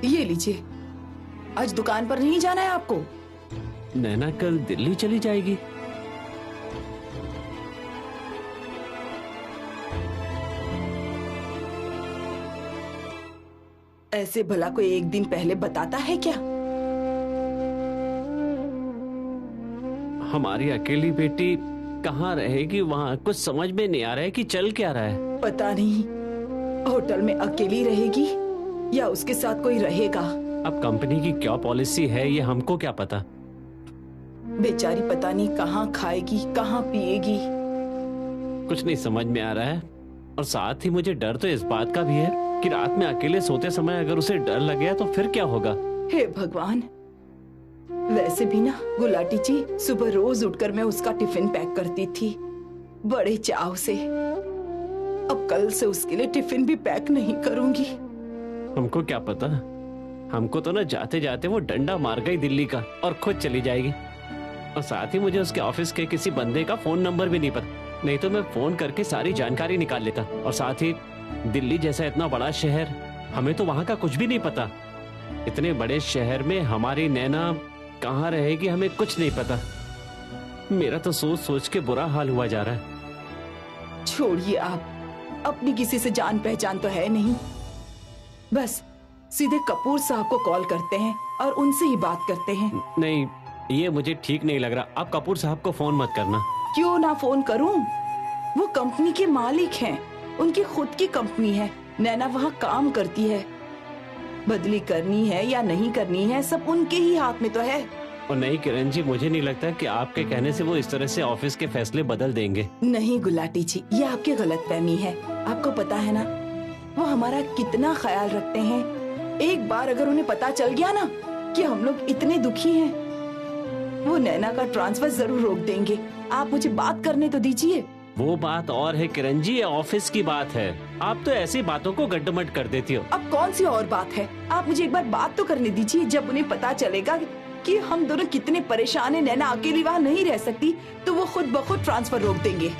ये लीजिए। आज दुकान पर नहीं जाना है आपको? नैना कल दिल्ली चली जाएगी। ऐसे भला कोई एक दिन पहले बताता है क्या? हमारी अकेली बेटी कहाँ रहेगी वहाँ? कुछ समझ में नहीं आ रहा है कि चल क्या रहा है। पता नहीं होटल में अकेली रहेगी या उसके साथ कोई रहेगा। अब कंपनी की क्या पॉलिसी है ये हमको क्या पता। बेचारी पता नहीं कहाँ खाएगी कहाँ पिएगी। कुछ नहीं समझ में आ रहा है। और साथ ही मुझे डर तो इस बात का भी है कि रात में अकेले सोते समय अगर उसे डर लग गया तो फिर क्या होगा। हे भगवान। वैसे भी ना गुलाटी जी, सुबह रोज उठकर मैं उसका टिफिन पैक करती थी बड़े चाव से। अब कल से उसके लिए टिफिन भी पैक नहीं करूंगी। हमको क्या पता, हमको तो ना जाते जाते वो डंडा मार गई दिल्ली का और खुद चली जाएगी। और साथ ही मुझे उसके ऑफिस के किसी बंदे का फोन नंबर भी नहीं पता, नहीं तो मैं फोन करके सारी जानकारी निकाल लेता। और साथ ही दिल्ली जैसा इतना बड़ा शहर, हमें तो वहां का कुछ भी नहीं पता। इतने बड़े शहर में हमारी नैना कहाँ रहेगी हमें कुछ नहीं पता। मेरा तो सोच सोच के बुरा हाल हुआ जा रहा है। छोड़िए आप, अपनी किसी से जान पहचान तो है नहीं। बस सीधे कपूर साहब को कॉल करते हैं और उनसे ही बात करते हैं। नहीं, ये मुझे ठीक नहीं लग रहा। आप कपूर साहब को फोन मत करना। क्यों ना फोन करूं? वो कंपनी के मालिक हैं, उनकी खुद की कंपनी है। नैना वहाँ काम करती है, बदली करनी है या नहीं करनी है सब उनके ही हाथ में तो है। और नहीं किरण जी, मुझे नहीं लगता कि आपके कहने से वो इस तरह से ऑफिस के फैसले बदल देंगे। नहीं गुलाटी जी, ये आपकी गलतफहमी है। आपको पता है ना वो हमारा कितना ख्याल रखते हैं। एक बार अगर उन्हें पता चल गया ना कि हम लोग इतने दुखी हैं, वो नैना का ट्रांसफर जरूर रोक देंगे। आप मुझे बात करने तो दीजिए। वो बात और है किरण जी, ये ऑफिस की बात है। आप तो ऐसी बातों को गड्ढमड कर देती हो। अब कौन सी और बात है? आप मुझे एक बार बात तो करने दीजिए। जब उन्हें पता चलेगा कि हम दोनों कितने परेशान हैं, नैना अकेली वहाँ नहीं रह सकती, तो वो खुद ब खुद ट्रांसफर रोक देंगे।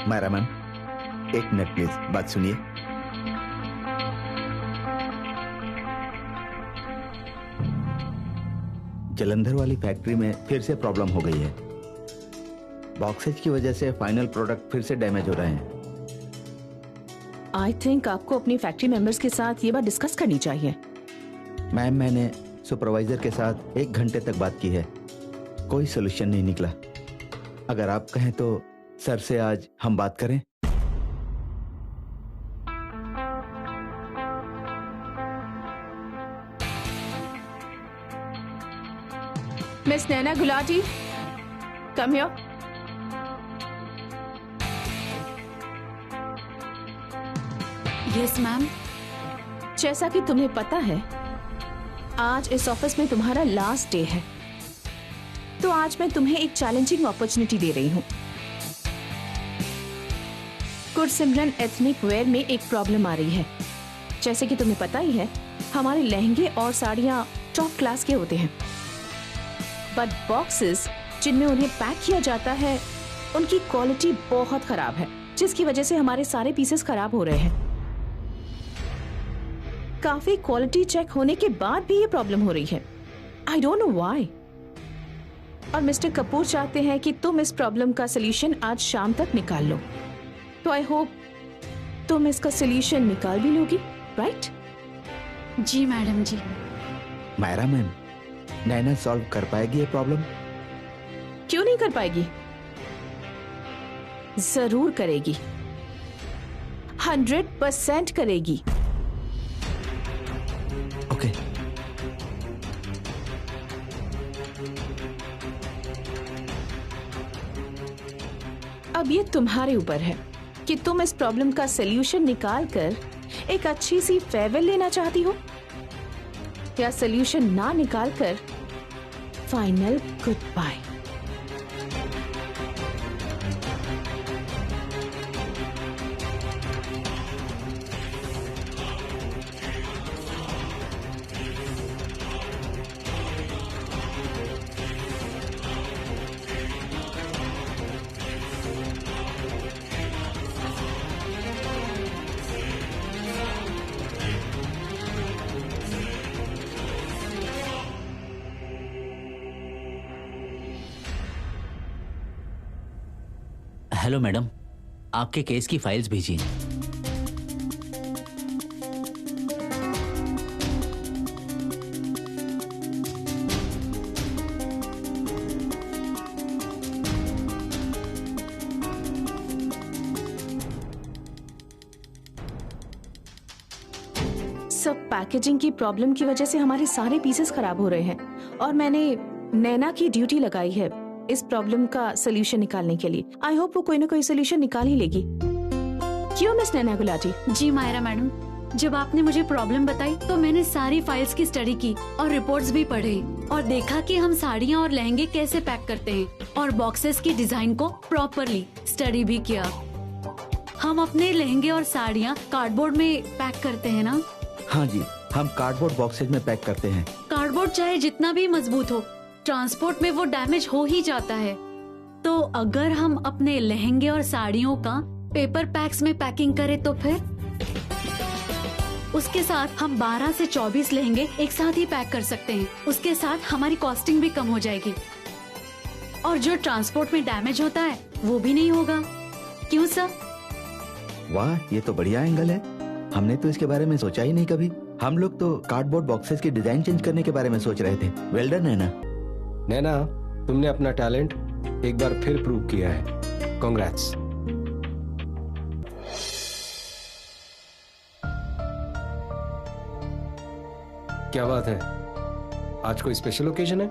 मायरा मैम, एक मिनट प्लीज, बात सुनिए। जलंधर वाली फैक्ट्री में फिर से प्रॉब्लम हो गई है। बॉक्सेज की वजह से फाइनल प्रोडक्ट फिर से डैमेज हो रहे हैं। आई थिंक आपको अपनी फैक्ट्री मेंबर्स के साथ ये बात डिस्कस करनी चाहिए। मैम, मैंने सुपरवाइजर के साथ 1 घंटे तक बात की है, कोई सोल्यूशन नहीं निकला। अगर आप कहें तो सर से आज हम बात करें। Miss Naina Gulati, come here. Yes ma'am. जैसा कि तुम्हें पता है, आज इस ऑफिस में तुम्हारा लास्ट डे है, तो आज मैं तुम्हें एक चैलेंजिंग अपॉर्चुनिटी दे रही हूँ। गुरसिमरन एथनिक वेयर में एक प्रॉब्लम आ रही है। जैसे कि तुम्हें पता ही है, हमारे लहंगे और साड़ियाँ टॉप क्लास के होते हैं, बट बॉक्सेस जिनमें उन्हें पैक किया जाता है उनकी क्वालिटी बहुत खराब है, जिसकी वजह से हमारे सारे पीसेस खराब हो रहे हैं। काफी क्वालिटी चेक होने के बाद भी ये प्रॉब्लम हो रही है। I don't know why. और मिस्टर कपूर चाहते हैं कि तुम इस प्रॉब्लम का सलूशन आज शाम तक निकाल लो, तो आई होप तुम इसका सलूशन निकाल भी लोगी, राइट? जी मैडम जी। मायरा मैम, नैना सॉल्व कर पाएगी ये प्रॉब्लम? क्यों नहीं कर पाएगी? जरूर करेगी, 100% करेगी। ओके। अब ये तुम्हारे ऊपर है कि तुम इस प्रॉब्लम का सलूशन निकाल कर एक अच्छी सी फेयरवेल लेना चाहती हो, या सलूशन ना निकाल कर final goodbye. Hello madam, आपके केस की फाइल्स भेजी हैं। सब पैकेजिंग की प्रॉब्लम की वजह से हमारे सारे पीसेस खराब हो रहे हैं और मैंने नैना की ड्यूटी लगाई है इस प्रॉब्लम का सलूशन निकालने के लिए। आई होप वो कोई ना कोई सलूशन निकाल ही लेगी। क्यों मिस नैना गुलाटी? जी मायरा मैडम, जब आपने मुझे प्रॉब्लम बताई तो मैंने सारी फाइल्स की स्टडी की और रिपोर्ट्स भी पढ़े और देखा कि हम साड़ियाँ और लहंगे कैसे पैक करते हैं और बॉक्सेस की डिजाइन को प्रॉपरली स्टडी भी किया। हम अपने लहंगे और साड़ियाँ कार्डबोर्ड में पैक करते हैं ना? हाँ जी, हम कार्डबोर्ड बॉक्सेज में पैक करते हैं। कार्डबोर्ड चाहे जितना भी मजबूत हो, ट्रांसपोर्ट में वो डैमेज हो ही जाता है। तो अगर हम अपने लहंगे और साड़ियों का पेपर पैक्स में पैकिंग करें तो फिर उसके साथ हम 12 से 24 लहंगे एक साथ ही पैक कर सकते हैं। उसके साथ हमारी कॉस्टिंग भी कम हो जाएगी और जो ट्रांसपोर्ट में डैमेज होता है वो भी नहीं होगा। क्यों सर? वाह, ये तो बढ़िया एंगल है। हमने तो इसके बारे में सोचा ही नहीं कभी। हम लोग तो कार्डबोर्ड बॉक्सेस की डिजाइन चेंज करने के बारे में सोच रहे थे। वेल डन नैना। नैना, तुमने अपना टैलेंट एक बार फिर प्रूव किया है। कांग्रेट्स। क्या बात है, आज कोई स्पेशल ओकेजन है?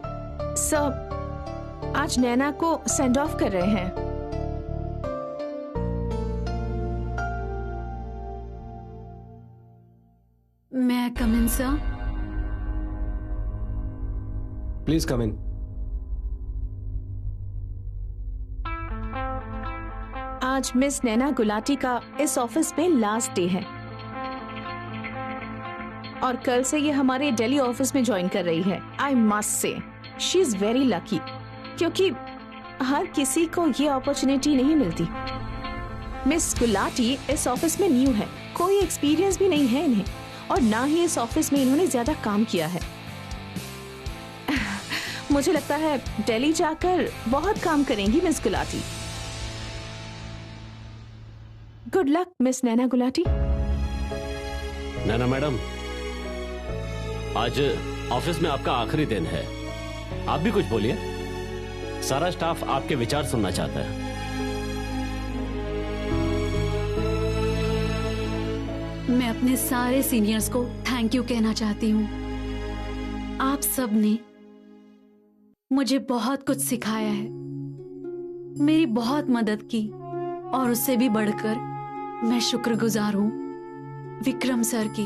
सब आज नैना को सेंड ऑफ कर रहे हैं। मैं कम इन सर? प्लीज कम इन। आज मिस नैना गुलाटी का इस ऑफिस में लास्ट डे है और कल से ये हमारे दिल्ली ऑफिस में ज्वाइन कर रही है। I must say she is very lucky, क्योंकि हर किसी को ये अपॉर्चुनिटी नहीं मिलती। मिस गुलाटी इस ऑफिस में न्यू है, कोई एक्सपीरियंस भी नहीं है इन्हें और ना ही इस ऑफिस में इन्होंने ज्यादा काम किया है। मुझे लगता है दिल्ली जाकर बहुत काम करेंगी miss Gulati. Good luck miss Naina Gulati. Naina madam, आज ऑफिस में आपका आखिरी दिन है, आप भी कुछ बोलिए। सारा स्टाफ आपके विचार सुनना चाहता है। मैं अपने सारे सीनियर्स को थैंक यू कहना चाहती हूँ। आप सब ने मुझे बहुत कुछ सिखाया है, मेरी बहुत मदद की और उससे भी बढ़कर मैं शुक्रगुजार हूँ विक्रम सर की,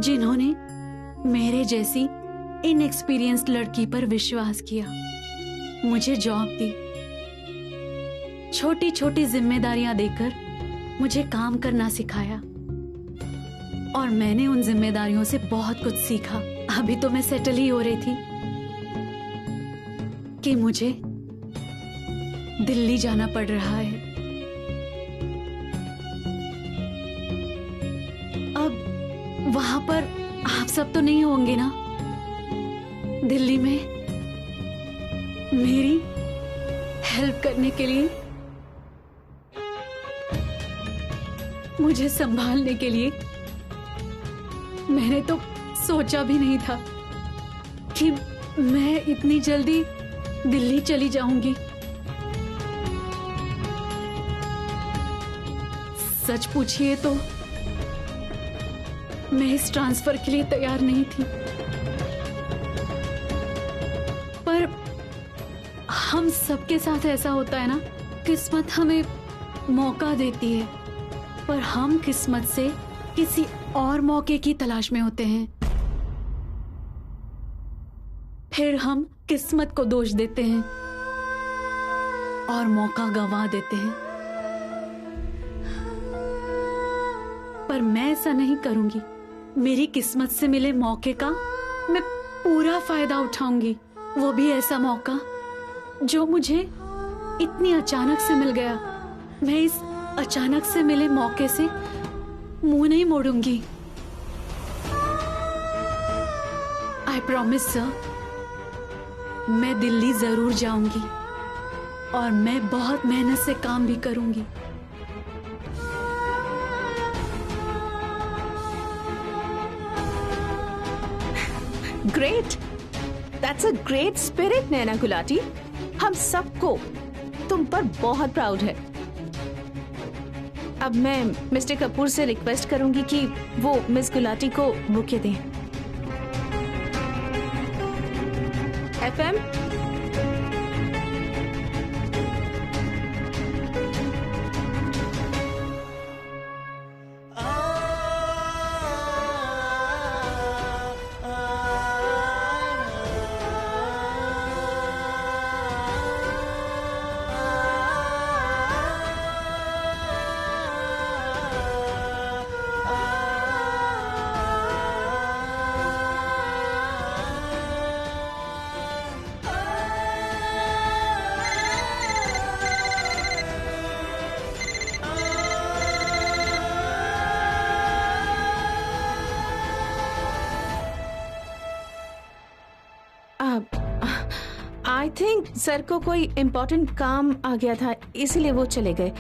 जिन्होंने मेरे जैसी इनएक्सपीरियंस्ड लड़की पर विश्वास किया, मुझे जॉब दी, छोटी छोटी जिम्मेदारियां देकर मुझे काम करना सिखाया और मैंने उन जिम्मेदारियों से बहुत कुछ सीखा। अभी तो मैं सेटल ही हो रही थी कि मुझे दिल्ली जाना पड़ रहा है। अब वहां पर आप सब तो नहीं होंगे ना? दिल्ली में मेरी हेल्प करने के लिए, मुझे संभालने के लिए। मैंने तो सोचा भी नहीं था कि मैं इतनी जल्दी दिल्ली चली जाऊंगी। सच पूछिए तो मैं इस ट्रांसफर के लिए तैयार नहीं थी, पर हम सबके साथ ऐसा होता है ना, किस्मत हमें मौका देती है, पर हम किस्मत से किसी और मौके की तलाश में होते हैं। फिर हम किस्मत को दोष देते हैं और मौका गंवा देते हैं। पर मैं ऐसा नहीं करूंगी। मेरी किस्मत से मिले मौके का मैं पूरा फायदा उठाऊंगी, वो भी ऐसा मौका जो मुझे इतनी अचानक से मिल गया। मैं इस अचानक से मिले मौके से मुंह नहीं मोड़ूंगी। आई प्रॉमिस सर, मैं दिल्ली जरूर जाऊंगी और मैं बहुत मेहनत से काम भी करूंगी। Great, that's a great spirit Naina Gulati. हम सबको तुम पर बहुत प्राउड है। अब मैं मिस्टर कपूर से रिक्वेस्ट करूंगी कि वो मिस गुलाटी को बुके दें। एफएम, आई थिंक सर को कोई इम्पोर्टेंट काम आ गया था, इसीलिए वो चले गए।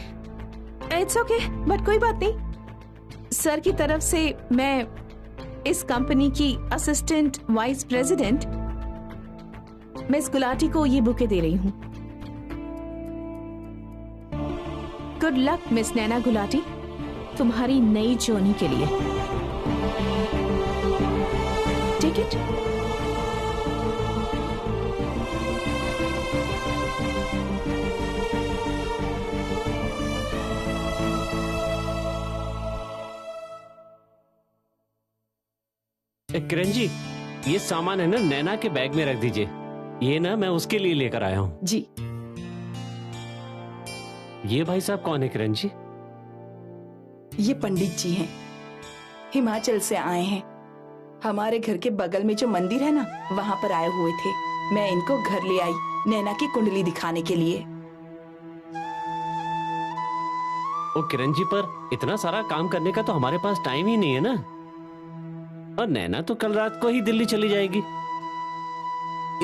इट्स ओके, बट कोई बात नहीं। सर की तरफ से मैं इस कंपनी की assistant vice president miss Gulati को ये बुके दे रही हूँ। Good luck miss Naina Gulati, तुम्हारी नई जर्नी के लिए। Take it. किरण जी, ये सामान है ना नैना के बैग में रख दीजिए। ये ना मैं उसके लिए लेकर आया हूँ। जी। ये भाई साहब कौन है किरण जी? ये पंडित जी हैं, हिमाचल से आए हैं। हमारे घर के बगल में जो मंदिर है ना, वहाँ पर आए हुए थे। मैं इनको घर ले आई नैना की कुंडली दिखाने के लिए। ओ किरण जी, पर इतना सारा काम करने का तो हमारे पास टाइम ही नहीं है ना। और नैना तो कल रात को ही दिल्ली चली जाएगी।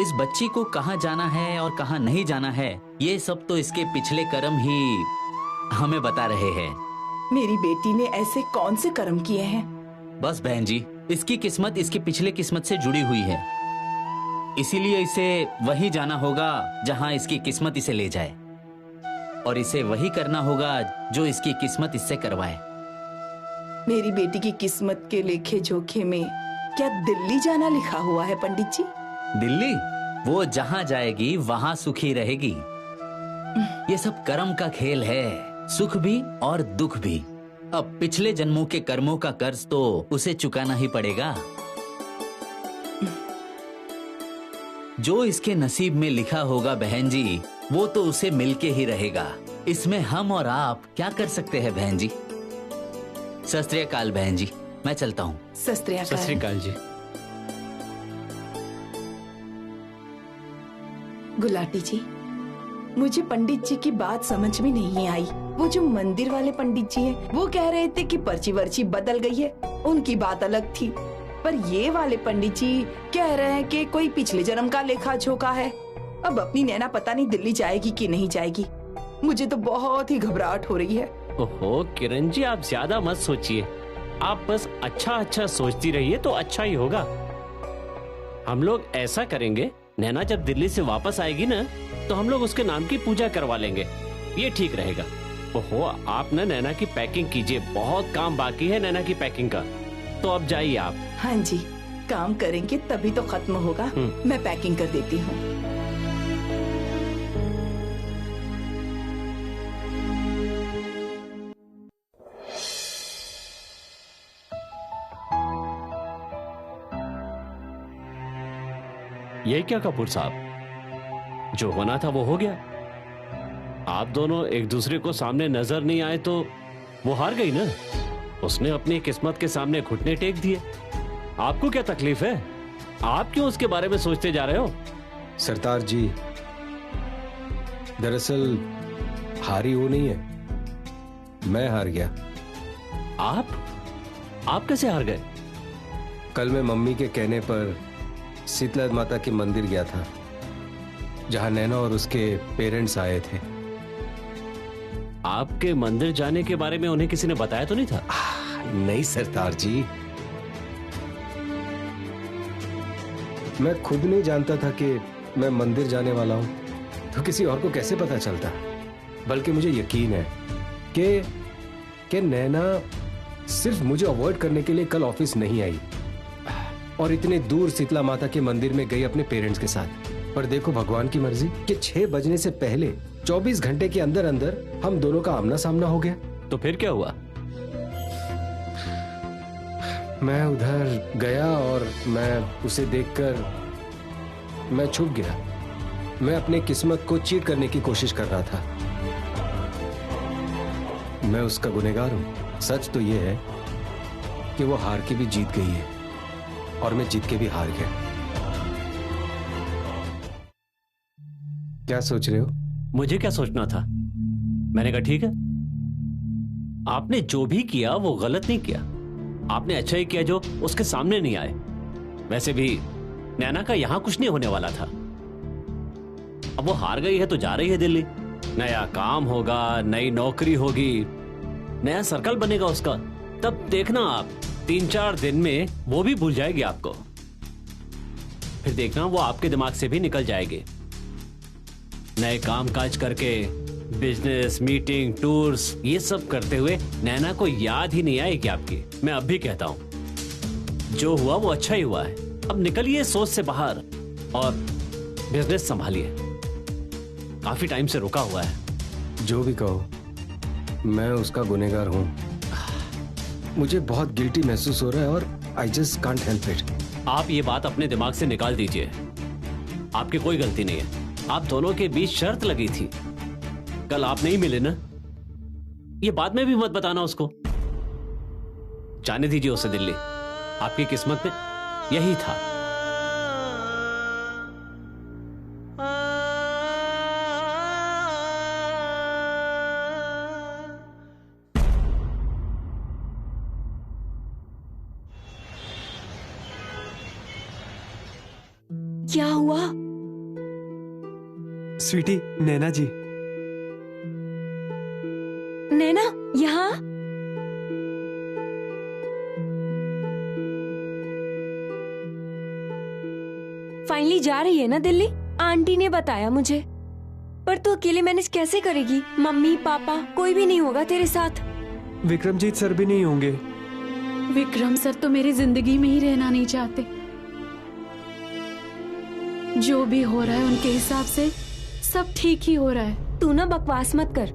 इस बच्ची को कहाँ जाना है और कहाँ नहीं जाना है, ये सब तो इसके पिछले कर्म ही हमें बता रहे हैं। मेरी बेटी ने ऐसे कौन से कर्म किए हैं? बस बहन जी, इसकी किस्मत इसकी पिछले किस्मत से जुड़ी हुई है, इसीलिए इसे वही जाना होगा जहाँ इसकी किस्मत इसे ले जाए, और इसे वही करना होगा जो इसकी किस्मत इससे करवाए। मेरी बेटी की किस्मत के लेखे जोखे में क्या दिल्ली जाना लिखा हुआ है पंडित जी? दिल्ली? वो जहाँ जाएगी वहाँ सुखी रहेगी। ये सब कर्म का खेल है, सुख भी और दुख भी। अब पिछले जन्मों के कर्मों का कर्ज तो उसे चुकाना ही पड़ेगा। जो इसके नसीब में लिखा होगा बहन जी, वो तो उसे मिलके ही रहेगा। इसमें हम और आप क्या कर सकते हैं बहन जी? सत श्री अकाल बहन जी, मैं चलता हूँ। सत श्री अकाल। सत श्री अकाल जी। गुलाटी जी, मुझे पंडित जी की बात समझ में नहीं आई। वो जो मंदिर वाले पंडित जी हैं, वो कह रहे थे कि पर्ची वर्ची बदल गई है, उनकी बात अलग थी। पर ये वाले पंडित जी कह रहे हैं कि कोई पिछले जन्म का लेखा जोखा है। अब अपनी नैना पता नहीं दिल्ली जाएगी कि नहीं जाएगी। मुझे तो बहुत ही घबराहट हो रही है। ओहो किरण जी, आप ज्यादा मत सोचिए। आप बस अच्छा अच्छा सोचती रहिए तो अच्छा ही होगा। हम लोग ऐसा करेंगे नैना जब दिल्ली से वापस आएगी ना, तो हम लोग उसके नाम की पूजा करवा लेंगे, ये ठीक रहेगा। ओहो, आप ना नैना की पैकिंग कीजिए, बहुत काम बाकी है नैना की पैकिंग का। तो अब जाइए आप। हाँ जी, काम करेंगे तभी तो खत्म होगा। मैं पैकिंग कर देती हूँ। ये क्या कपूर साहब, जो होना था वो हो गया। आप दोनों एक दूसरे को सामने नजर नहीं आए तो वो हार गई ना। उसने अपनी किस्मत के सामने घुटने टेक दिए। आपको क्या तकलीफ है? आप क्यों उसके बारे में सोचते जा रहे हो? सरदार जी, दरअसल हारी वो नहीं है, मैं हार गया। आप कैसे हार गए? कल मैं मम्मी के कहने पर शीतला माता के मंदिर गया था, जहां नैना और उसके पेरेंट्स आए थे। आपके मंदिर जाने के बारे में उन्हें किसी ने बताया तो नहीं था? नहीं सरदार जी, मैं खुद नहीं जानता था कि मैं मंदिर जाने वाला हूं, तो किसी और को कैसे पता चलता। बल्कि मुझे यकीन है कि नैना सिर्फ मुझे अवॉइड करने के लिए कल ऑफिस नहीं आई और इतने दूर शीतला माता के मंदिर में गई अपने पेरेंट्स के साथ। पर देखो भगवान की मर्जी कि 6 बजने से पहले 24 घंटे के अंदर अंदर हम दोनों का आमना सामना हो गया। तो फिर क्या हुआ? मैं उधर गया और मैं उसे देखकर मैं छुप गया। मैं अपने किस्मत को चीट करने की कोशिश कर रहा था। मैं उसका गुनहगार हूं। सच तो यह है कि वो हार के भी जीत गई है और मैं जीत के भी हार गया। क्या सोच रहे हो? मुझे क्या सोचना था? मैंने कहा ठीक है, आपने जो भी किया वो गलत नहीं किया। आपने अच्छा ही किया जो उसके सामने नहीं आए। वैसे भी नैना का यहां कुछ नहीं होने वाला था। अब वो हार गई है तो जा रही है दिल्ली। नया काम होगा, नई नौकरी होगी, नया सर्कल बनेगा उसका। तब देखना आप 3-4 दिन में वो भी भूल जाएगी आपको। फिर देखना वो आपके दिमाग से भी निकल जाएगी। नए काम काज करके, बिजनेस, मीटिंग, टूर्स, ये सब करते हुए नैना को याद ही नहीं आएगी आपकी। मैं अब भी कहता हूं, जो हुआ वो अच्छा ही हुआ है। अब निकलिए सोच से बाहर और बिजनेस संभालिए। काफी टाइम से रुका हुआ है। जो भी कहो, मैं उसका गुनहगार हूं। मुझे बहुत गिल्टी महसूस हो रहा है और I just can't help it. आप ये बात अपने दिमाग से निकाल दीजिए। आपकी कोई गलती नहीं है। आप दोनों के बीच शर्त लगी थी। कल आप नहीं मिले ना, ये बाद में भी मत बताना उसको। जाने दीजिए उसे दिल्ली। आपकी किस्मत में यही था। क्या हुआ? स्वीटी, नैना जी। नैना यहाँ? फाइनली जा रही है ना दिल्ली? आंटी ने बताया मुझे। पर तू अकेले मैनेज कैसे करेगी? मम्मी पापा कोई भी नहीं होगा तेरे साथ? विक्रमजीत सर भी नहीं होंगे। विक्रम सर तो मेरी जिंदगी में ही रहना नहीं चाहते। जो भी हो रहा है उनके हिसाब से सब ठीक ही हो रहा है। तू ना बकवास मत कर।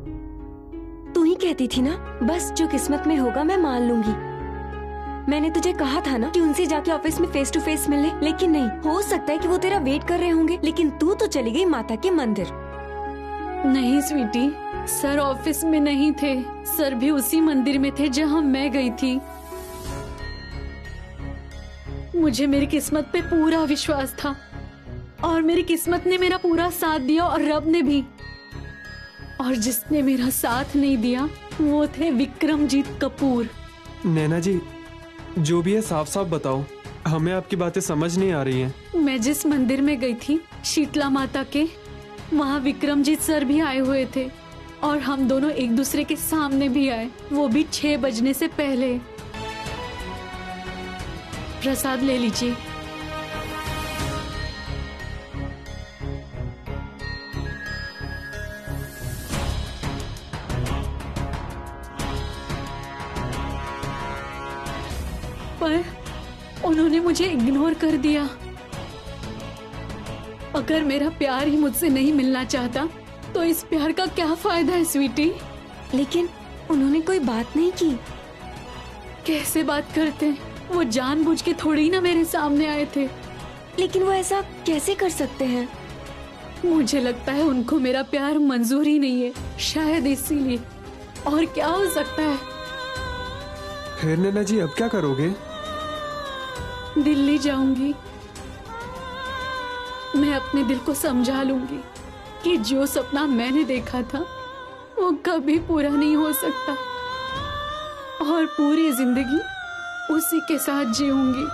तू ही कहती थी ना, बस जो किस्मत में होगा मैं मान लूंगी। मैंने तुझे कहा था ना कि उनसे जाके ऑफिस में फेस टू फेस मिल ले, लेकिन नहीं। हो सकता है कि वो तेरा वेट कर रहे होंगे, लेकिन तू तो चली गई माता के मंदिर। नहीं स्वीटी, सर ऑफिस में नहीं थे। सर भी उसी मंदिर में थे जहां मैं गई थी। मुझे मेरी किस्मत पे पूरा विश्वास था और मेरी किस्मत ने मेरा पूरा साथ दिया और रब ने भी। और जिसने मेरा साथ नहीं दिया वो थे विक्रमजीत कपूर। नैना जी, जो भी है साफ साफ बताओ, हमें आपकी बातें समझ नहीं आ रही हैं। मैं जिस मंदिर में गई थी शीतला माता के, वहाँ विक्रमजीत सर भी आए हुए थे और हम दोनों एक दूसरे के सामने भी आए, वो भी 6 बजने से पहले। प्रसाद ले लीजिए। उन्होंने मुझे इग्नोर कर दिया। अगर मेरा प्यार ही मुझसे नहीं मिलना चाहता तो इस प्यार का क्या फायदा है स्वीटी? लेकिन उन्होंने कोई बात नहीं की। कैसे बात करते हैं? वो जानबूझ के थोड़ी ना मेरे सामने आए थे। लेकिन वो ऐसा कैसे कर सकते हैं? मुझे लगता है उनको मेरा प्यार मंजूर ही नहीं है, शायद इसीलिए। और क्या हो सकता है? फिर नैना जी अब क्या करोगे? दिल्ली जाऊंगी। मैं अपने दिल को समझा लूंगी कि जो सपना मैंने देखा था वो कभी पूरा नहीं हो सकता, और पूरी जिंदगी उसी के साथ जीऊंगी।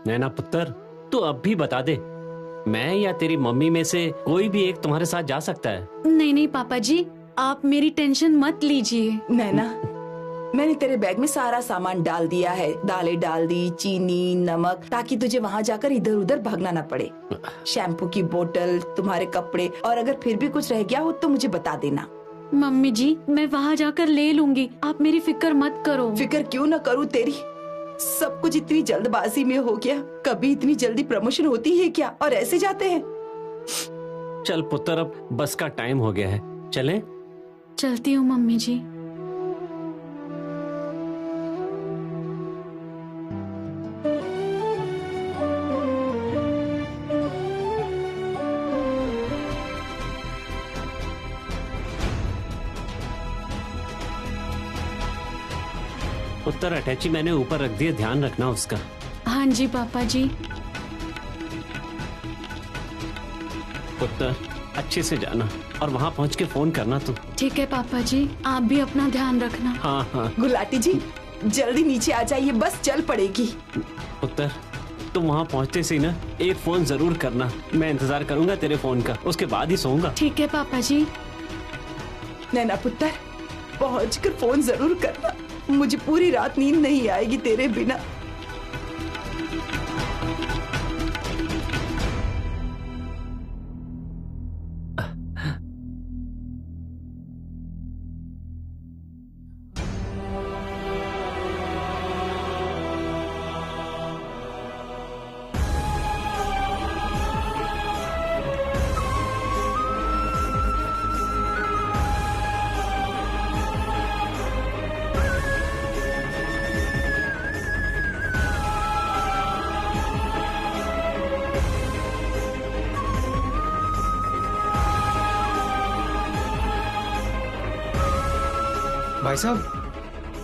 नैना पुत्र, तू अब भी बता दे, मैं या तेरी मम्मी में से कोई भी एक तुम्हारे साथ जा सकता है? नहीं नहीं पापा जी, आप मेरी टेंशन मत लीजिए। नैना, मैंने तेरे बैग में सारा सामान डाल दिया है। दालें डाल दी, चीनी, नमक, ताकि तुझे वहाँ जाकर इधर उधर भागना ना पड़े। शैम्पू की बोतल, तुम्हारे कपड़े, और अगर फिर भी कुछ रह गया हो तो मुझे बता देना। मम्मी जी, मैं वहाँ जाकर ले लूंगी, आप मेरी फिक्र मत करो। फिक्र क्यों न करूँ तेरी? सब कुछ इतनी जल्दबाजी में हो गया। कभी इतनी जल्दी प्रमोशन होती है क्या? और ऐसे जाते हैं। चल पुत्र, अब बस का टाइम हो गया है, चलें? चलती हूँ मम्मी जी। पुत्र, अटैची मैंने ऊपर रख दिया, ध्यान रखना उसका। हाँ जी पापा जी। पुत्र, अच्छे से जाना और वहाँ पहुँच के फोन करना तू। ठीक है पापा जी, आप भी अपना ध्यान रखना। हाँ हाँ। गुलाटी जी, जल्दी नीचे आ जाइए, बस चल पड़ेगी। पुत्र, तुम वहाँ पहुँचते से ना एक फोन जरूर करना, मैं इंतजार करूंगा तेरे फोन का, उसके बाद ही सोऊंगा। ठीक है पापा जी। नैना पुत्र, पहुँचकर फोन जरूर करना, मुझे पूरी रात नींद नहीं आएगी तेरे बिना।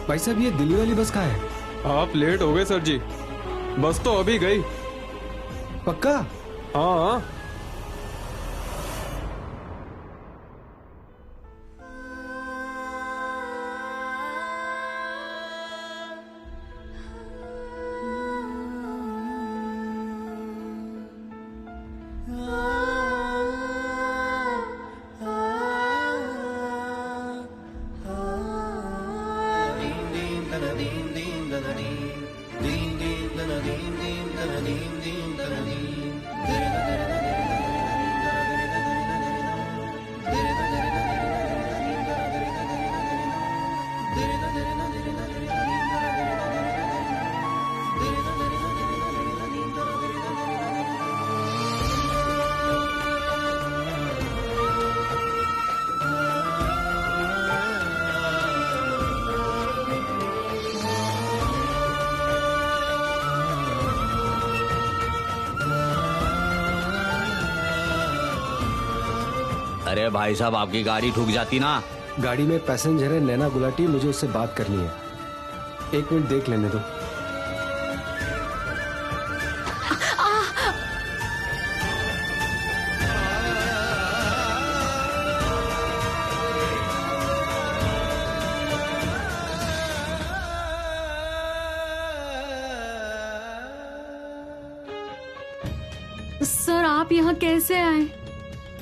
भाई साहब, ये दिल्ली वाली बस कहाँ है? आप लेट हो गए सर जी, बस तो अभी गई। पक्का? हाँ। अरे भाई साहब, आपकी गाड़ी ठुक जाती ना। गाड़ी में पैसेंजर है नैना गुलाटी, मुझे उससे बात करनी है। एक मिनट देख लेने दो। सर, आप यहाँ कैसे आए?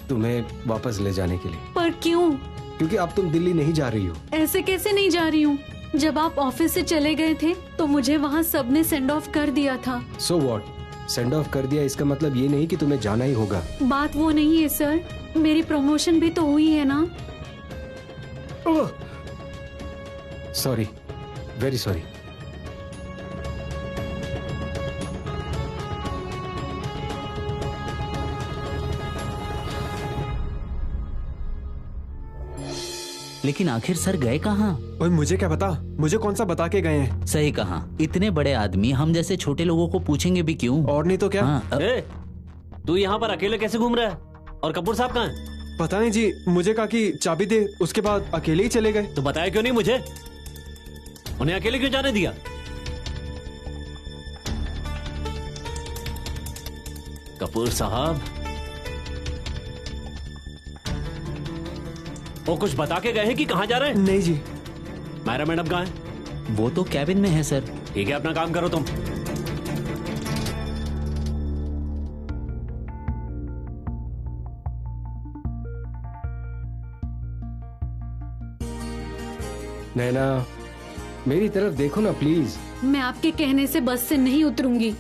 तुम्हें वापस ले जाने के लिए। पर क्यों? क्योंकि अब तुम दिल्ली नहीं जा रही हो। ऐसे कैसे नहीं जा रही हूँ? जब आप ऑफिस से चले गए थे तो मुझे वहाँ सबने सेंड ऑफ कर दिया था। So what? सेंड ऑफ कर दिया इसका मतलब ये नहीं कि तुम्हें जाना ही होगा। बात वो नहीं है सर, मेरी प्रमोशन भी तो हुई है ना। Sorry, very sorry. लेकिन आखिर सर गए कहाँ? ओए मुझे क्या पता, मुझे कौन सा बता के गए हैं। सही कहा, इतने बड़े आदमी हम जैसे छोटे लोगों को पूछेंगे भी क्यों? और नहीं तो क्या। हाँ, तू यहाँ पर अकेले कैसे घूम रहा है? और कपूर साहब कहाँ हैं? पता नहीं जी, मुझे कहा कि चाबी दे, उसके बाद अकेले ही चले गए। तो बताया क्यों नहीं मुझे? उन्हें अकेले क्यों जाने दिया? कपूर साहब, वो कुछ बता के गए हैं कि कहाँ जा रहे हैं? नहीं जी। मायरा मैडम कहाँ है? वो तो कैबिन में है सर। ठीक है, अपना काम करो तुम। नैना, मेरी तरफ देखो ना प्लीज। मैं आपके कहने से बस से नहीं उतरूंगी।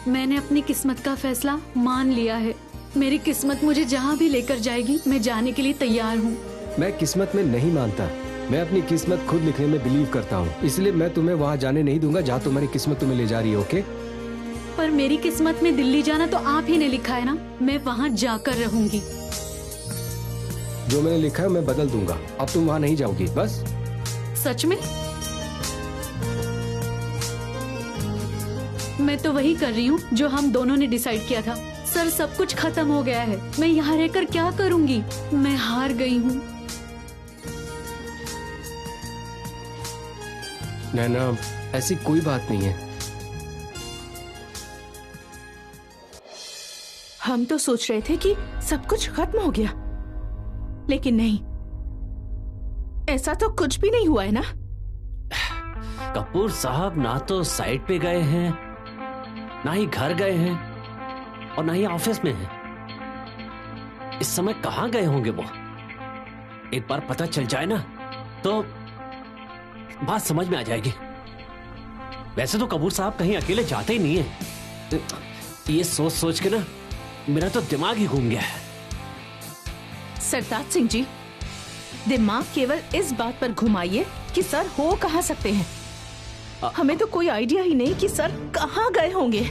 मैंने अपनी किस्मत का फैसला मान लिया है। मेरी किस्मत मुझे जहाँ भी लेकर जाएगी मैं जाने के लिए तैयार हूँ। मैं किस्मत में नहीं मानता, मैं अपनी किस्मत खुद लिखने में बिलीव करता हूँ, इसलिए मैं तुम्हें वहाँ जाने नहीं दूंगा जहाँ तुम्हारी किस्मत तुम्हें ले जा रही है। ओके? पर मेरी किस्मत में दिल्ली जाना तो आप ही ने लिखा है ना, मैं वहाँ जाकर रहूंगी। जो मैंने लिखा है मैं बदल दूंगा, अब तुम वहाँ नहीं जाओगी। बस सच में? मैं तो वही कर रही हूँ जो हम दोनों ने डिसाइड किया था। सर, सब कुछ खत्म हो गया है, मैं यहाँ रहकर क्या करूँगी? मैं हार गई हूँ। नैना, ऐसी कोई बात नहीं है। हम तो सोच रहे थे कि सब कुछ खत्म हो गया, लेकिन नहीं, ऐसा तो कुछ भी नहीं हुआ है ना। कपूर साहब ना तो साइट पे गए हैं, ना ही घर गए हैं, और ना ही ऑफिस में हैं। इस समय कहां गए होंगे वो? एक बार पता चल जाए ना तो बात समझ में आ जाएगी। वैसे तो कपूर साहब कहीं अकेले जाते ही नहीं है। ये सोच सोच के ना मेरा तो दिमाग ही घूम गया है। सरताज सिंह जी, दिमाग केवल इस बात पर घुमाइए कि सर हो कहाँ सकते हैं। हमें तो कोई आइडिया ही नहीं कि सर कहाँ गए होंगे।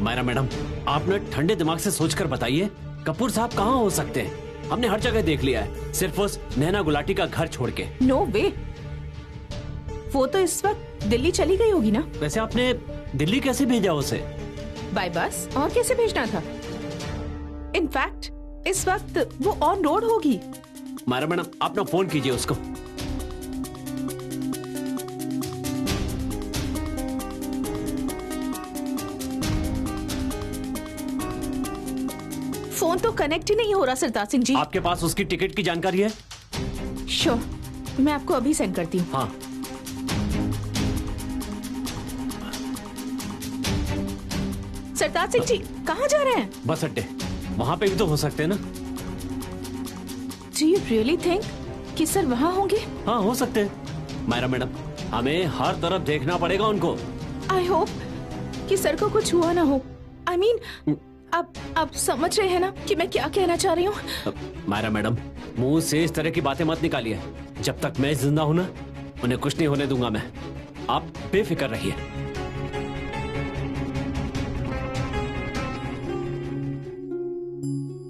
मायरा मैडम, आप ना ठंडे दिमाग से सोचकर बताइए, कपूर साहब कहाँ हो सकते हैं? हमने हर जगह देख लिया है, सिर्फ उस नैना गुलाटी का घर छोड़ के। नो वे, वो तो इस वक्त दिल्ली चली गई होगी ना। वैसे आपने दिल्ली कैसे भेजा उसे? बाय बस, और कैसे भेजना था? इनफैक्ट इस वक्त वो ऑन रोड होगी। मायरा मैडम, आप ना फोन कीजिए उसको। फोन तो कनेक्ट ही नहीं हो रहा सरताज सिंह जी। आपके पास उसकी टिकट की जानकारी है? श्योर, मैं आपको अभी सेंड करती हूँ। हाँ। सरताज सिंह जी कहाँ जा रहे हैं? बस अड्डे, वहाँ पे भी तो हो सकते हैं ना। Do you really think कि सर वहाँ होंगे? हाँ, हो सकते हैं। मायरा मैडम, हमें हर तरफ देखना पड़ेगा उनको। I hope कि सर को कुछ हुआ ना हो। I mean, आप समझ रहे हैं ना कि मैं क्या कहना चाह रही हूँ? मायरा मैडम, मुंह से इस तरह की बातें मत निकालिए। जब तक मैं जिंदा हूँ ना, उन्हें कुछ नहीं होने दूंगा मैं। आप बेफिक्र रहिए।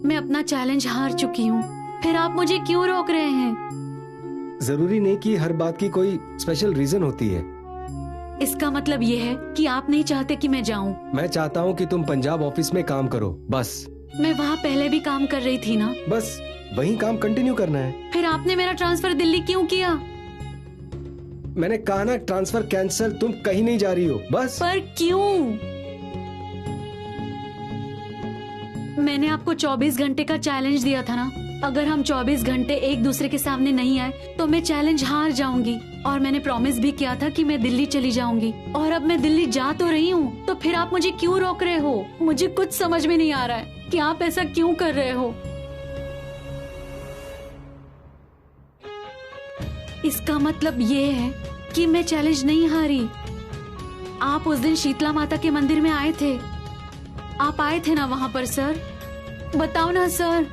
मैं अपना चैलेंज हार चुकी हूँ, फिर आप मुझे क्यों रोक रहे हैं? जरूरी नहीं कि हर बात की कोई स्पेशल रीजन होती है। इसका मतलब ये है कि आप नहीं चाहते कि मैं जाऊं? मैं चाहता हूँ कि तुम पंजाब ऑफिस में काम करो, बस। मैं वहाँ पहले भी काम कर रही थी ना। बस वही काम कंटिन्यू करना है। फिर आपने मेरा ट्रांसफर दिल्ली क्यों किया? मैंने कहा ना, ट्रांसफर कैंसिल, तुम कहीं नहीं जा रही हो, बस। पर क्यों? मैंने आपको 24 घंटे का चैलेंज दिया था ना। अगर हम 24 घंटे एक दूसरे के सामने नहीं आए तो मैं चैलेंज हार जाऊंगी। और मैंने प्रॉमिस भी किया था कि मैं दिल्ली चली जाऊंगी, और अब मैं दिल्ली जा तो रही हूँ, तो फिर आप मुझे क्यों रोक रहे हो? मुझे कुछ समझ में नहीं आ रहा है कि आप ऐसा क्यों कर रहे हो। इसका मतलब ये है कि मैं चैलेंज नहीं हारी। आप उस दिन शीतला माता के मंदिर में आए थे, आप आए थे ना वहाँ पर सर, बताओ ना सर।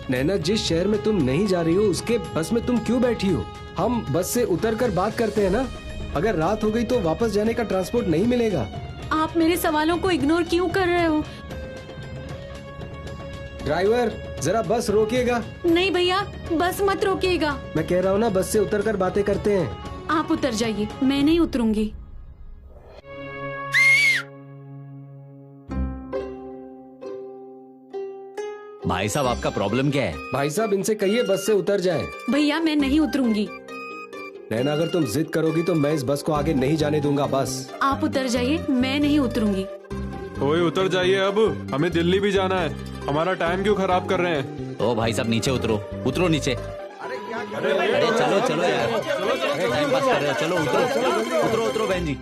नैना, जिस शहर में तुम नहीं जा रही हो उसके बस में तुम क्यों बैठी हो? हम बस से उतरकर बात करते हैं ना। अगर रात हो गई तो वापस जाने का ट्रांसपोर्ट नहीं मिलेगा। आप मेरे सवालों को इग्नोर क्यों कर रहे हो? ड्राइवर, जरा बस रोकिएगा। नहीं भैया, बस मत रोकिएगा। मैं कह रहा हूँ ना, बस से उतरकर बातें करते हैं। आप उतर जाइए, मैं नहीं उतरूंगी। भाई साहब, आपका प्रॉब्लम क्या है? भाई साहब, इनसे कहिए बस से उतर जाएं। भैया मैं नहीं उतरूंगी। नैना, अगर तुम जिद करोगी तो मैं इस बस को आगे नहीं जाने दूंगा। बस आप उतर जाइए, मैं नहीं उतरूंगी। ओए उतर जाइए, अब हमें दिल्ली भी जाना है। हमारा टाइम क्यों खराब कर रहे हैं? ओ भाई साहब, नीचे उतरो, उतरो नीचे। अरे चलो चलो यार, टाइम पास कर रहे हो। चलो उतरो उतरो उतरो बहन जी।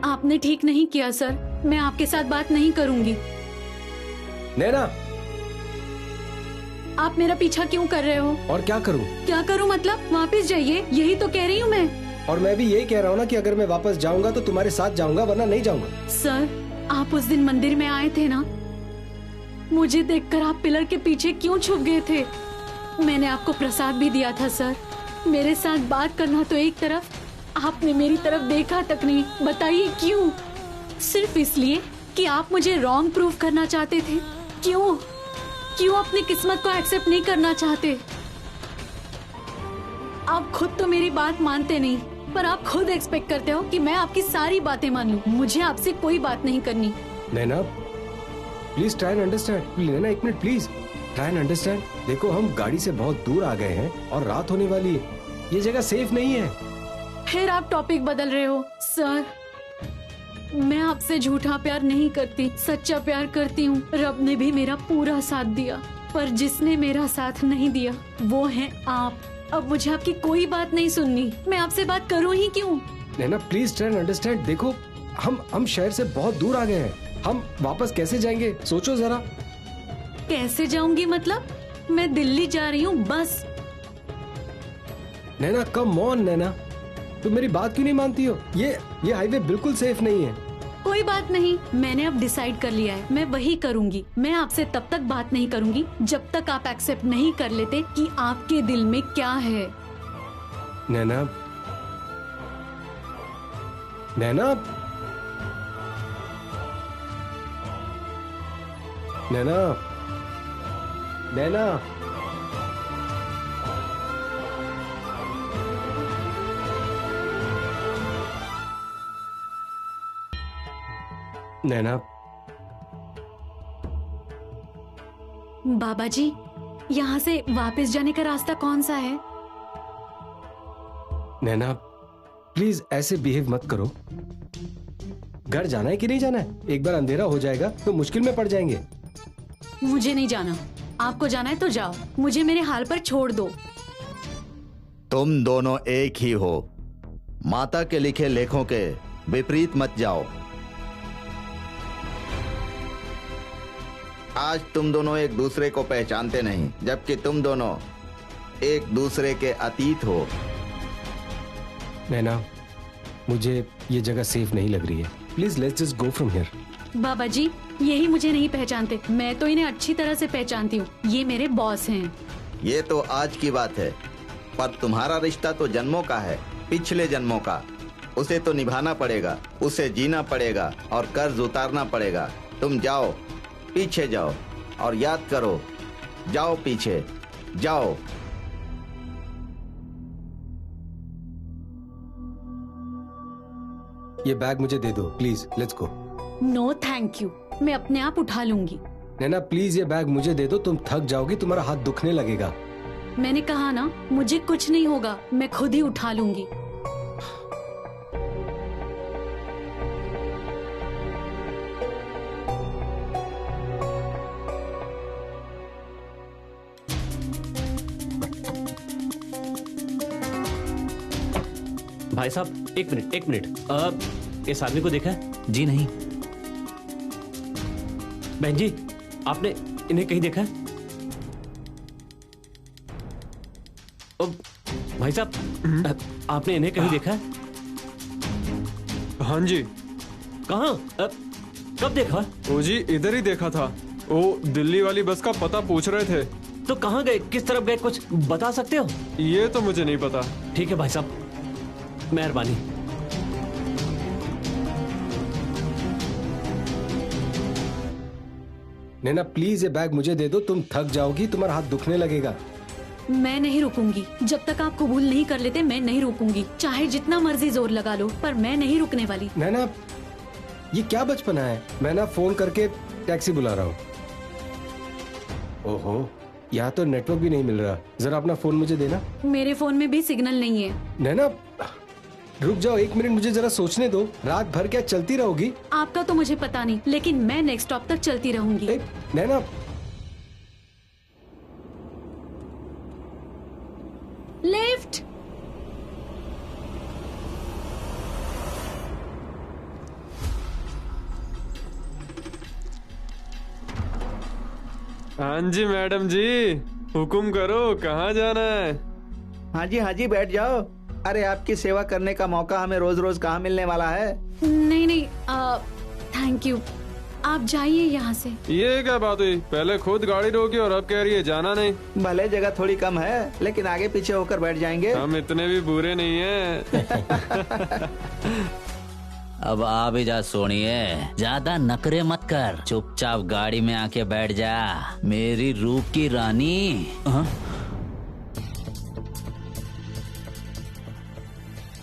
आपने ठीक नहीं किया सर, मैं आपके साथ बात नहीं करूंगी। नैना, आप मेरा पीछा क्यों कर रहे हो? और क्या करूं? क्या करूं मतलब? वापस जाइए, यही तो कह रही हूँ मैं। और मैं भी यही कह रहा हूँ ना कि अगर मैं वापस जाऊंगा तो तुम्हारे साथ जाऊंगा, वरना नहीं जाऊंगा। सर, आप उस दिन मंदिर में आए थे ना, मुझे देखकर आप पिलर के पीछे क्यों छुप गए थे? मैंने आपको प्रसाद भी दिया था सर। मेरे साथ बात करना तो एक तरफ, आपने मेरी तरफ देखा तक नहीं। बताइए क्यों? सिर्फ इसलिए कि आप मुझे रॉन्ग प्रूव करना चाहते थे? क्यों क्यों अपनी किस्मत को एक्सेप्ट नहीं करना चाहते? आप खुद तो मेरी बात मानते नहीं, पर आप खुद एक्सपेक्ट करते हो कि मैं आपकी सारी बातें मान लूं। मुझे आपसे कोई बात नहीं करनी। नैना, प्लीज ट्राई एंड अंडरस्टैंड। नैना, एक minute please, try and understand. देखो, हम गाड़ी से बहुत दूर आ गए हैं और रात होने वाली है। ये जगह सेफ नहीं है। फिर आप टॉपिक बदल रहे हो। सर, मैं आपसे झूठा प्यार नहीं करती, सच्चा प्यार करती हूँ। रब ने भी मेरा पूरा साथ दिया, पर जिसने मेरा साथ नहीं दिया वो है आप। अब मुझे आपकी कोई बात नहीं सुननी। मैं आपसे बात करूँ ही क्यों? नैना, प्लीज ट्राई एंड अंडरस्टैंड। देखो, हम शहर से बहुत दूर आ गए हैं। हम वापस कैसे जाएंगे? सोचो जरा। कैसे जाऊंगी मतलब? मैं दिल्ली जा रही हूँ बस। नैना, कम ऑन नैना, तुम मेरी बात क्यों नहीं मानती हो? ये हाईवे बिल्कुल सेफ नहीं है। कोई बात नहीं, मैंने अब डिसाइड कर लिया है, मैं वही करूंगी। मैं आपसे तब तक बात नहीं करूंगी जब तक आप एक्सेप्ट नहीं कर लेते कि आपके दिल में क्या है। नैना, नैना, नैना, नैना, नैना। बाबा जी, यहाँ से वापस जाने का रास्ता कौन सा है? नैना, प्लीज ऐसे बिहेव मत करो। घर जाना है कि नहीं जाना है? एक बार अंधेरा हो जाएगा तो मुश्किल में पड़ जाएंगे। मुझे नहीं जाना। आपको जाना है तो जाओ, मुझे मेरे हाल पर छोड़ दो। तुम दोनों एक ही हो। माता के लिखे लेखों के विपरीत मत जाओ। आज तुम दोनों एक दूसरे को पहचानते नहीं, जबकि तुम दोनों एक दूसरे के अतीत हो। नैना, मुझे ये जगह सेफ नहीं लग रही है। Please let's just go from here. बाबा जी, यही मुझे नहीं पहचानते। मैं तो इन्हें अच्छी तरह से पहचानती हूँ। ये मेरे बॉस हैं। ये तो आज की बात है, पर तुम्हारा रिश्ता तो जन्मों का है, पिछले जन्मों का। उसे तो निभाना पड़ेगा, उसे जीना पड़ेगा और कर्ज उतारना पड़ेगा। तुम जाओ, पीछे जाओ और याद करो। जाओ पीछे, जाओ। ये बैग मुझे दे दो please. Let's go. No thank you, मैं अपने आप उठा लूंगी। नैना, प्लीज ये बैग मुझे दे दो। तुम थक जाओगी, तुम्हारा हाथ दुखने लगेगा। मैंने कहा ना, मुझे कुछ नहीं होगा, मैं खुद ही उठा लूंगी। भाई साहब, एक मिनट। इस आदमी को देखा है? जी नहीं। बहन जी, आपने इन्हें कहीं देखा है? ओ, भाई साहब, आपने इन्हें कहीं देखा है? हाँ जी। कहाँ? कब देखा? ओ जी, इधर ही देखा था। वो दिल्ली वाली बस का पता पूछ रहे थे। तो कहाँ गए, किस तरफ गए, कुछ बता सकते हो? ये तो मुझे नहीं पता। ठीक है भाई साहब, मेहरबानी। नैना प्लीज ये बैग मुझे दे दो, तुम थक जाओगी, तुम्हारा हाथ दुखने लगेगा। मैं नहीं रुकूंगी जब तक आप कबूल नहीं कर लेते। मैं नहीं रुकूंगी, चाहे जितना मर्जी जोर लगा लो, पर मैं नहीं रुकने वाली। नैना ये क्या बचपना है? मैं ना फोन करके टैक्सी बुला रहा हूँ। ओहो, यहाँ तो नेटवर्क भी नहीं मिल रहा। जरा अपना फोन मुझे देना। मेरे फोन में भी सिग्नल नहीं है। नैना रुक जाओ 1 मिनट, मुझे जरा सोचने दो। रात भर क्या चलती रहोगी? आपका तो मुझे पता नहीं, लेकिन मैं नेक्स्ट स्टॉप तक चलती रहूंगी। नैना लिफ्ट। हाँ जी मैडम जी, हुकुम करो, कहाँ जाना है? हाँ जी बैठ जाओ। अरे आपकी सेवा करने का मौका हमें रोज रोज कहाँ मिलने वाला है। नहीं नहीं, थैंक यू, आप जाइए यहाँ से। ये क्या बात हुई? पहले खुद गाड़ी रोकी और अब कह रही है जाना नहीं। भले जगह थोड़ी कम है, लेकिन आगे पीछे होकर बैठ जाएंगे। हम इतने भी बुरे नहीं हैं। अब आ भी जा सोनिए, ज्यादा नखरे मत कर, चुपचाप गाड़ी में आके बैठ जा, मेरी रूप की रानी।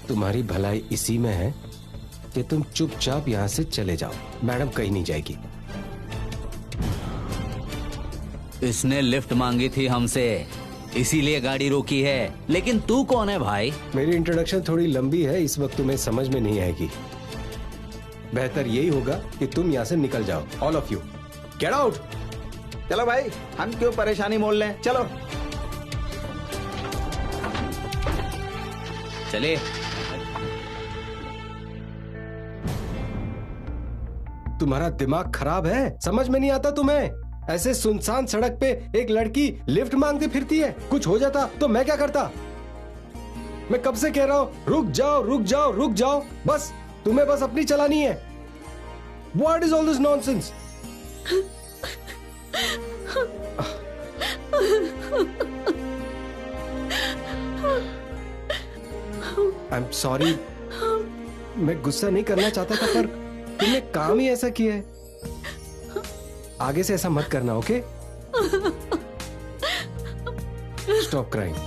तुम्हारी भलाई इसी में है कि तुम चुपचाप यहाँ से चले जाओ। मैडम कहीं नहीं जाएगी। इसने लिफ्ट मांगी थी हमसे, इसीलिए गाड़ी रोकी है। लेकिन तू कौन है भाई? मेरी इंट्रोडक्शन थोड़ी लंबी है, इस वक्त तुम्हें समझ में नहीं आएगी। बेहतर यही होगा कि तुम यहाँ से निकल जाओ। All of you get out. चलो भाई, हम क्यों परेशानी मोल लें, चलो। चले। तुम्हारा दिमाग खराब है? समझ में नहीं आता तुम्हें? ऐसे सुनसान सड़क पे एक लड़की लिफ्ट मांगती फिरती है। कुछ हो जाता तो मैं क्या करता? मैं कब से कह रहा हूँ रुक जाओ रुक जाओ रुक जाओ, बस तुम्हें बस अपनी चलानी है। What is all this nonsense? I'm sorry, मैं गुस्सा नहीं करना चाहता था, पर तुमने काम ही ऐसा किया है। आगे से ऐसा मत करना, ओके? Stop crying.